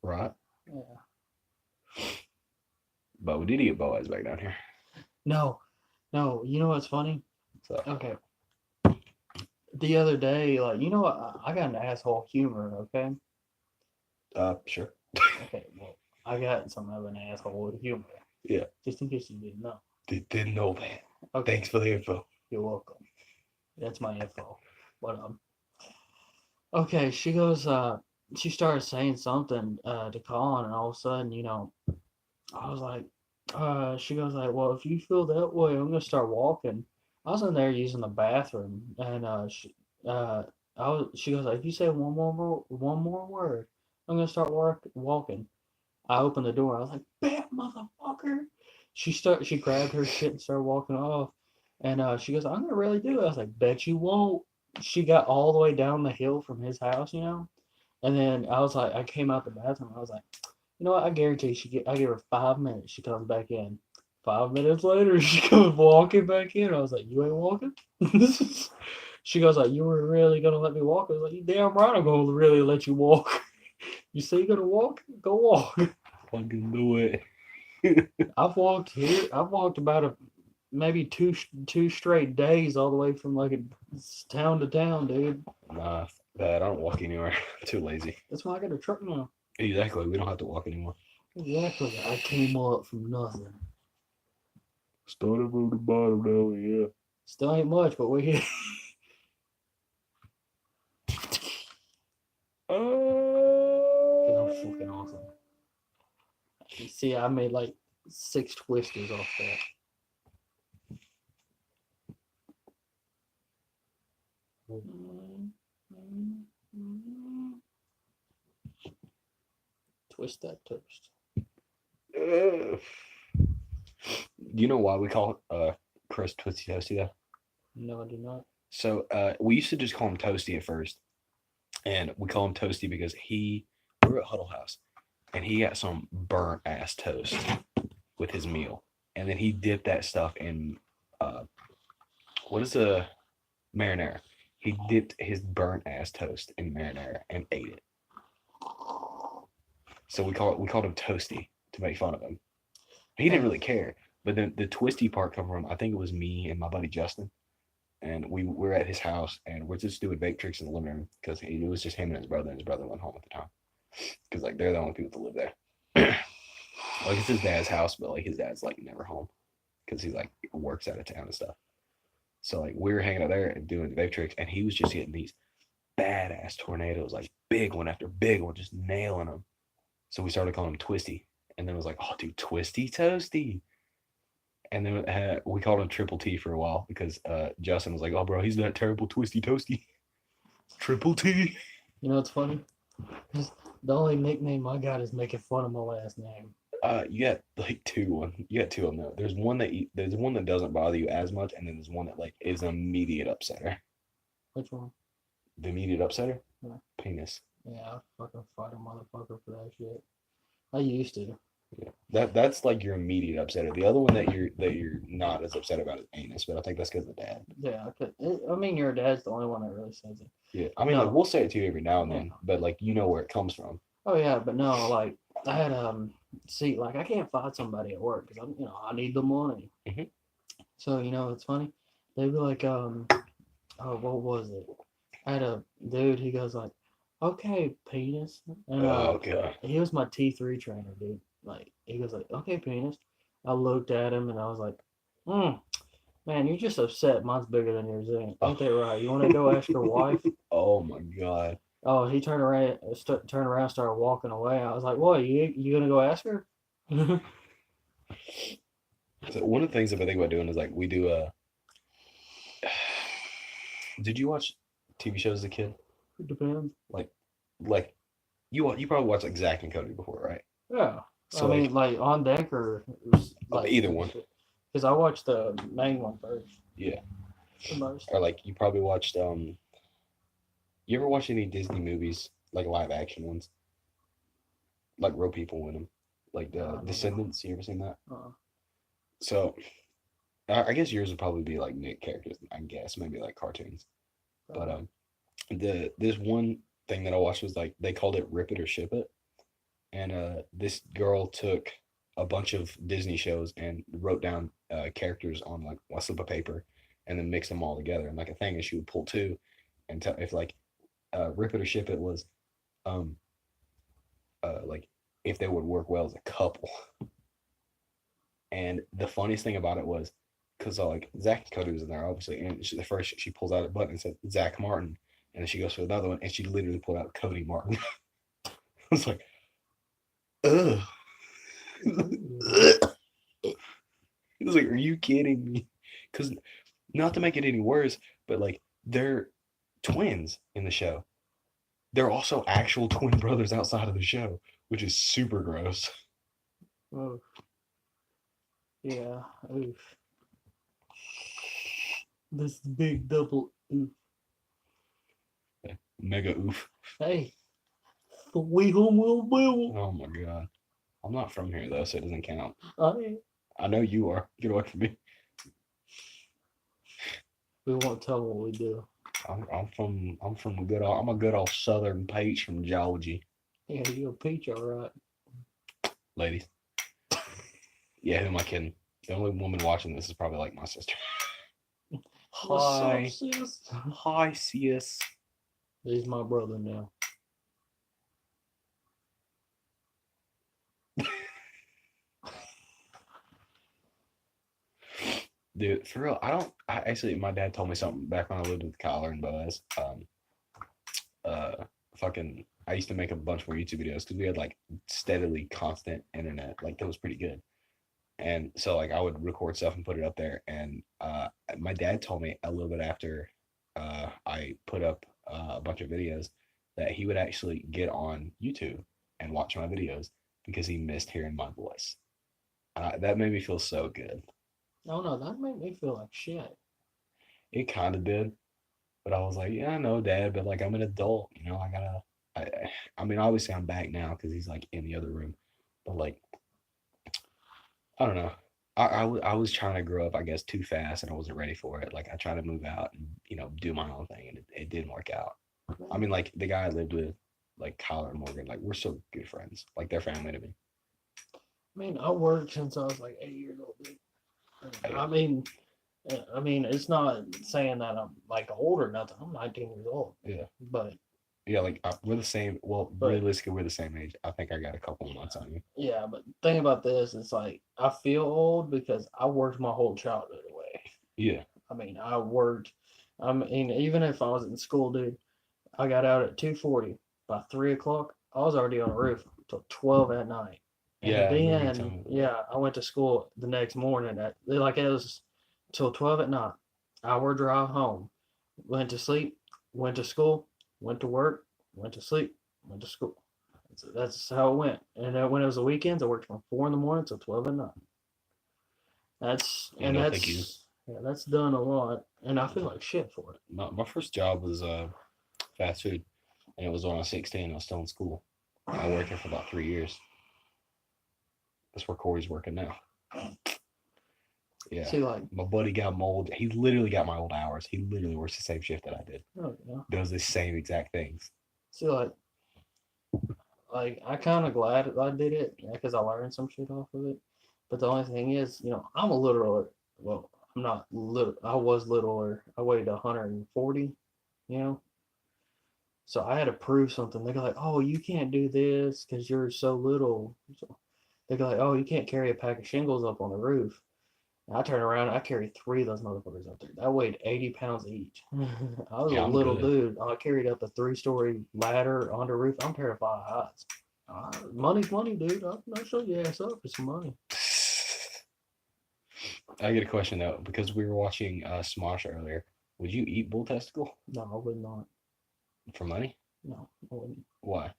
right? Yeah. But we did get Boaz back down here. No, you know what's funny? So Okay. The other day, like, you know what? I got an asshole humor, okay? sure. Okay, well, I got some of an asshole humor. Yeah. Just in case you didn't know. Didn't know that. Okay. Thanks for the info. You're welcome. That's my info. But okay, she goes, she started saying something to Colin, and all of a sudden, you know, I was like, she goes like, well, if you feel that way, I'm gonna start walking. I was in there using the bathroom, and She goes like, if you say one more word, I'm gonna start walking. I opened the door. I was like, "Bet, motherfucker!" She grabbed her shit and started walking off. And she goes, "I'm gonna really do it." I was like, "Bet you won't." She got all the way down the hill from his house, you know. And then I was like, I came out the bathroom. I was like, you know what? I guarantee I give her 5 minutes. She comes back in. 5 minutes later, she comes walking back in. I was like, you ain't walking? She goes like, you were really gonna let me walk? I was like, you damn right I'm gonna really let you walk. You say you're gonna walk? Go walk. Fucking do it. I've walked here. I've walked about maybe two straight days all the way from like town to town, dude. Nah, bad. I don't walk anywhere. I'm too lazy. That's why I got a truck now. Exactly. We don't have to walk anymore. Exactly. I came up from nothing. Started from the bottom now, yeah. Still ain't much, but we I'm fucking awesome. You see, I made like 6 twisters off that. Twist that toast. You know why we call Chris Twisty Toasty though? No, I do not. So we used to just call him Toasty at first, and we call him Toasty because we were at Huddle House, and he got some burnt ass toast with his meal, and then he dipped that stuff in what is a marinara? He dipped his burnt ass toast in marinara and ate it. So we called him Toasty to make fun of him. He didn't really care, but then the twisty part come from I think it was me and my buddy Justin, and we were at his house and we're just doing vape tricks in the living room because it was just him and his brother went home at the time because like they're the only people that live there. Like it's his dad's house, but like his dad's like never home because he like works out of town and stuff. So like we were hanging out there and doing vape tricks, and he was just hitting these badass tornadoes, like big one after big one, just nailing them. So we started calling him Twisty, and then it was like, oh, dude, Twisty Toasty. And then we called him Triple T for a while because Justin was like, oh, bro, he's that terrible Twisty Toasty. Triple T. You know what's funny? The only nickname I got is making fun of my last name. You got like you got two of them though. There's one that doesn't bother you as much, and then there's one that like is an immediate upsetter. Which one? The immediate upsetter? Yeah. Penis. Yeah, I fucking fight a motherfucker for that shit. I used to. Yeah. That's like your immediate upsetter. The other one that you're not as upset about is anus, but I think that's because of dad. Yeah, I mean, your dad's the only one that really says it. Yeah. I mean, No. like we'll say it to you every now and then, Yeah. but like you know where it comes from. Oh yeah, but no, like I had see, like I can't fight somebody at work because I'm, I need the money. Mhm. So it's funny. They'd be like, oh, what was it? I had a dude. He goes like, okay, penis, and Oh god. he was my T3 trainer, dude. Like he goes like, okay, penis. I looked at him and I was like, man, you're just upset. Mine's bigger than yours, ain't that right? You want to go ask your wife? Oh my god. Oh, he turned around, started walking away. I was like, "What? You gonna go ask her?" So one of the things that I think about doing is like we do did you watch TV shows as a kid? It depends. Like you probably watched like Zack and Cody before, right? Yeah. So I mean, like on deck or like either one. Because I watched the main one first. Yeah. The most. Or like you probably watched you ever watch any Disney movies, like live action ones? Like real people in them. Like the Descendants, you ever seen that? So I guess yours would probably be like Nick characters, I guess, maybe like cartoons. But this one thing that I watched was like they called it Rip It or Ship It. And this girl took a bunch of Disney shows and wrote down characters on like a slip of paper and then mixed them all together. And like a thing is she would pull two and tell if like Rip It or Ship It was like if they would work well as a couple. And the funniest thing about it was because like Zack and Cody was in there obviously, and she pulls out a button and said Zach Martin, and then she goes for another one and she literally pulled out Cody Martin. I was like, ugh. He was like, are you kidding me? Because not to make it any worse, but like they're twins in the show. They're also actual twin brothers outside of the show, which is super gross. Oh. Yeah. Oof. This big double oof. Mega oof. Hey. We home will will. Oh my god. I'm not from here though, so it doesn't count. Hey. I know you are. Get away from me. We won't tell what we do. I'm from a good old I'm a good old southern peach from Georgia, Yeah, you a peach, all right. ladies. Yeah, who am I kidding? The only woman watching this is probably like my sister. What's Hi. up, sis? Hi, sis. He's my brother now. Dude, for real, I actually, my dad told me something back when I lived with Kyler and Boaz. Fucking, I used to make a bunch more YouTube videos because we had like steadily constant internet. Like, that was pretty good. And so, like, I would record stuff and put it up there. And my dad told me a little bit after I put up a bunch of videos that he would actually get on YouTube and watch my videos because he missed hearing my voice. That made me feel so good. Oh no, that made me feel like shit. It kind of did, but I was like, yeah, I know, Dad, but like I'm an adult, I gotta. I mean, obviously I'm back now because he's like in the other room, but like, I don't know. I was trying to grow up, I guess, too fast, and I wasn't ready for it. Like I tried to move out and do my own thing, and it didn't work out. I mean, like the guy I lived with, like Kyler and Morgan, like we're so good friends, like they're family to me. I mean, I worked since I was like 8 years old. Dude. I mean, it's not saying that I'm like old or nothing. I'm 19 years old. Yeah. But Yeah, like we're the same. Well, But- realistically, we're the same age. I think I got a couple of months on you. yeah, but the thing about this, it's like I feel old because I worked my whole childhood away. Yeah. I mean, I worked. I mean, even if I was in school, dude, I got out at 2:40. By 3 o'clock, I was already on the roof till 12 at night. And Yeah, I remember you then, telling me. yeah, I went to school the next morning at like it was till 12 at night. Hour drive home. Went to sleep, went to school, went to work, went to sleep, went to school. That's how it went. And then when it was the weekends, I worked from 4 in the morning till 12 at night. Yeah, no, thank That's you. yeah, that's done a lot, and I feel like shit for it. My first job was fast food, and it was when I was 16. I was still in school. I worked there for about 3 years. That's where Corey's working now. Yeah. See, like, My buddy got mold. He literally got my old hours. He literally works the same shift that I did. oh, yeah. Does the same exact things. See, like I kind of glad I did it because I learned some shit off of it. But the only thing is, I'm a littler. Well, I'm not little. I was littler. I weighed 140. So I had to prove something. They go like, "Oh, you can't do this because you're so little." So they go like, "Oh, you can't carry a pack of shingles up on the roof." And I turn around, I carried 3 of those motherfuckers up there. That weighed 80 pounds each. I was Yeah, a I'm little good. dude. I carried up a 3-story ladder on the roof. I'm terrified of heights. Money's money, dude. I'll show you ass up for some money. I get a question though, because we were watching Smosh earlier. Would you eat bull testicle No, I would not. for money? No, I wouldn't. Why?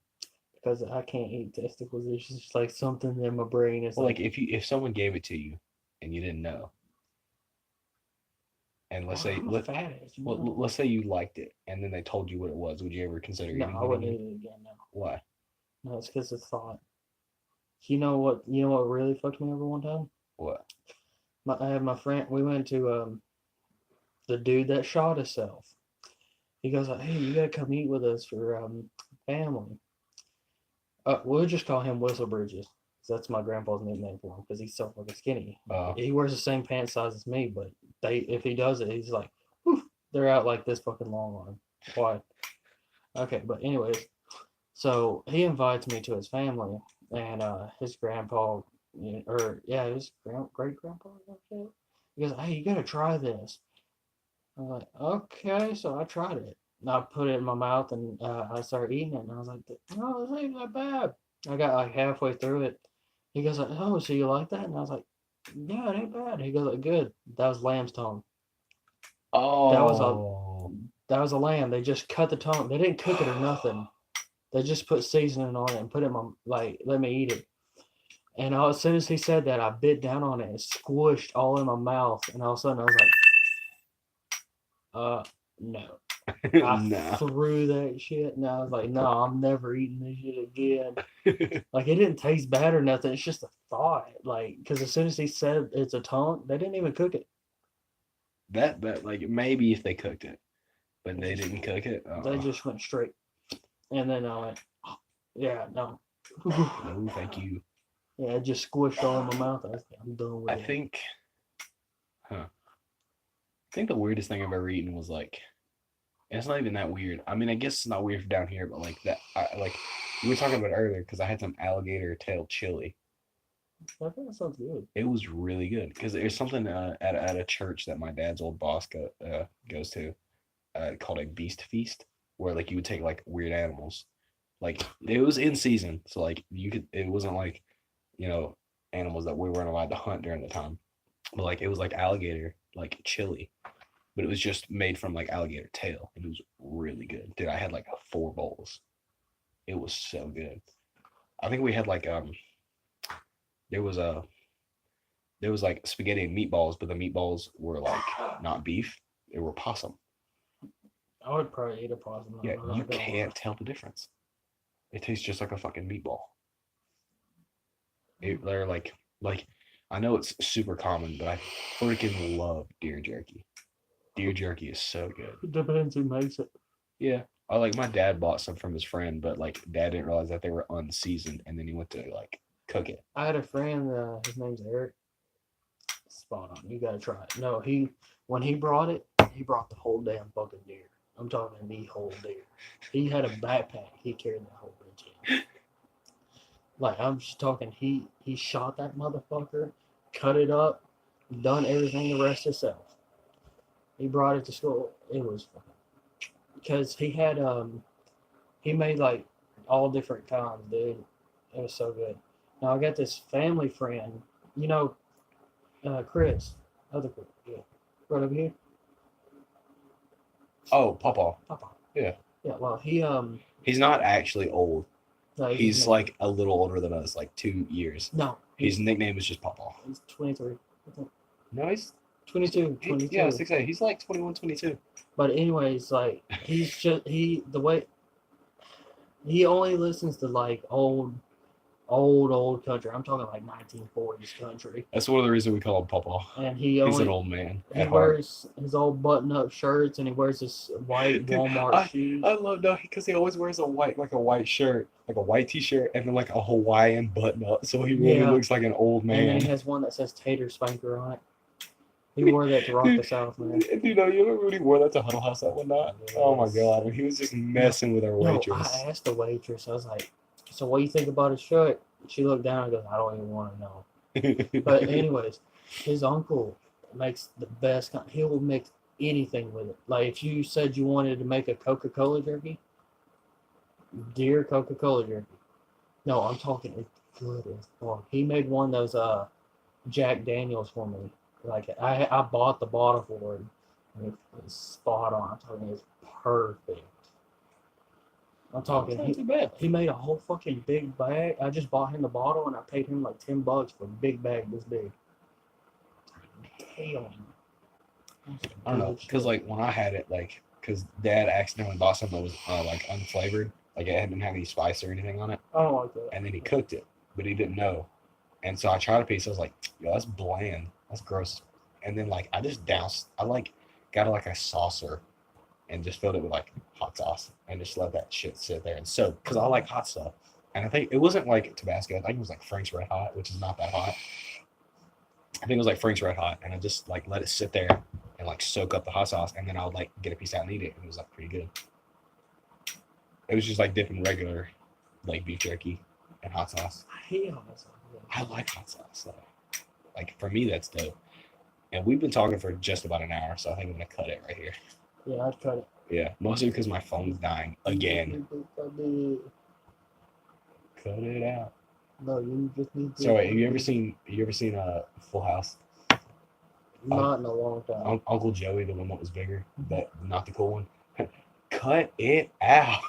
Because I can't eat testicles. It's just like something in my brain. It's Well, like, like if someone gave it to you and you didn't know, and let's say I'm a fat ass. let's say you liked it, and then they told you what it was, would you ever consider No, eating I it wouldn't again? eat it again. No, Why? no, it's because of thought. You know what? You know what really fucked me over one time? What? I had my friend. We went to the dude that shot himself. He goes like, "Hey, you gotta come eat with us for family." We'll just call him Whistle Bridges. 'Cause that's my grandpa's nickname for him because he's so fucking skinny. He wears the same pant size as me, but if he does it, he's like, whew, they're out like this fucking long on him. Why? Okay, but anyways, so he invites me to his family, and his grandpa, his great grandpa. He goes, "Hey, you gotta try this." I'm like, "Okay," so I tried it. And I put it in my mouth, and I started eating it, and I was like, "No, this ain't that bad." I got like halfway through it. He goes like, "Oh, so you like that?" And I was like, "Yeah, it ain't bad." He goes like, "Good." That was lamb's tongue. Oh, That was That was a lamb. They just cut the tongue. They didn't cook it or nothing. They just put seasoning on it and put it in my, like, let me eat it. And as soon as he said that, I bit down on it and squished all in my mouth. And all of a sudden, I was like, no. I Nah. threw that shit, and I was like, no, I'm never eating this shit again. Like, it didn't taste bad or nothing. It's just a thought. Like, because as soon as he said it's a tongue, they didn't even cook it. That like maybe if they cooked it, but they didn't cook it. They just went straight. And then I went, "Oh, yeah, no. No, thank you. Yeah, it just squished all in my mouth. I was like, I'm done with I it. think the weirdest thing I've ever eaten was like, and it's not even that weird. I mean, I guess it's not weird for down here, but like that, like we were talking about it earlier because I had some alligator tail chili. I think that sounds good. It was really good because there's something at a church that my dad's old boss goes to, called a beast feast, where like you would take like weird animals, like it was in season, so like you could, it wasn't like, you know, animals that we weren't allowed to hunt during the time, but like it was like alligator like chili, but it was just made from like alligator tail. It was really good, dude. I had like 4 bowls. It was so good. I think we had like there was like spaghetti and meatballs, but the meatballs were like not beef; they were possum. I would probably eat a possum. Yeah, you can't tell the difference. It tastes just like a fucking meatball. They're like I know it's super common, but I freaking love deer jerky. Deer jerky is so good. It depends who makes it. Yeah. I like my dad bought some from his friend, but like dad didn't realize that they were unseasoned, and then he went to like cook it. I had a friend, his name's Eric. Spot on. You gotta try it. No, when he brought it, he brought the whole damn fucking deer. I'm talking the whole deer. He had a backpack. He carried that whole bitch in. Like, I'm just talking, he shot that motherfucker, cut it up, done everything the rest himself. He brought it to school. It was because he had he made like all different kinds, dude. It was so good. Now I got this family friend, you know, Chris, other Chris, yeah, right over here. Oh, Papa. Papa. Yeah. Yeah. Well, He's not actually old. no, He's like a little older than us, like 2 years. no. His nickname is just Papa. He's 23. No, he's 22. yeah, 6'8". He's like 21, 22. But anyways, like the way he only listens to like old country. I'm talking like 1940s country. That's one of the reasons we call him Papa. And He's an old man. he wears his old button-up shirts and he wears his white Dude, Walmart shoes. I love that because he always wears a white shirt, like a white t-shirt, and then like a Hawaiian button up, so he really Yeah. looks like an old And then man. he has one that says Tater Spanker on it. He wore that to Rock the South, man. You know, you remember when he wore that to Huddle House that one night? Oh my god, when he was just messing with our No, waitress. I asked the waitress, I was like, so what do you think about his shirt? She looked down and goes, I don't even want to know. But anyways, his uncle makes the best he will mix anything with it. Like if you said you wanted to make a Coca-Cola jerky, deer Coca-Cola jerky. No, I'm talking it's good as fuck. He made one of those Jack Daniels for me. Like I bought the bottle for him. And it was spot on. I'm talking it's perfect. I'm talking That's not too bad. he made a whole fucking big bag. I just bought him the bottle and I paid him like $10 for a big bag this big. Damn. I don't know, because like when I had it, like, because Dad accidentally bought something that was like unflavored, like it didn't have any spice or anything on it, I don't like that. and then he cooked it, but he didn't know, and so I tried a piece. I was like, yo, that's bland, that's gross, and then like I just doused, I like got like a saucer, and just filled it with like hot sauce, and just let that shit sit there and soak, because I like hot stuff, and I think it wasn't like Tabasco, I think it was like Frank's Red Hot, which is not that hot. I think it was like Frank's Red Hot, and I just like let it sit there and like soak up the hot sauce, and then I would like get a piece out and eat it, and it was like pretty good. It was just like dipping regular like beef jerky and hot sauce. I hate hot sauce. I like hot sauce though. Like for me, that's dope. And we've been talking for just about an hour, so I think I'm gonna cut it right here. Yeah, I'd cut it. Yeah, mostly because my phone's dying again. Cut it out. No, you just need to. So wait, have you ever seen Full House? Not in a long time. Uncle Joey, the one that was bigger, but not the cool one. cut it out.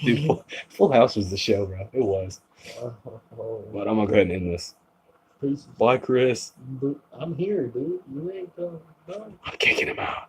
Dude, Full House was the show, bro. It was. But I'm gonna go ahead and end this. Peace. Bye, Chris. I'm here, dude. You ain't done. I'm kicking him out.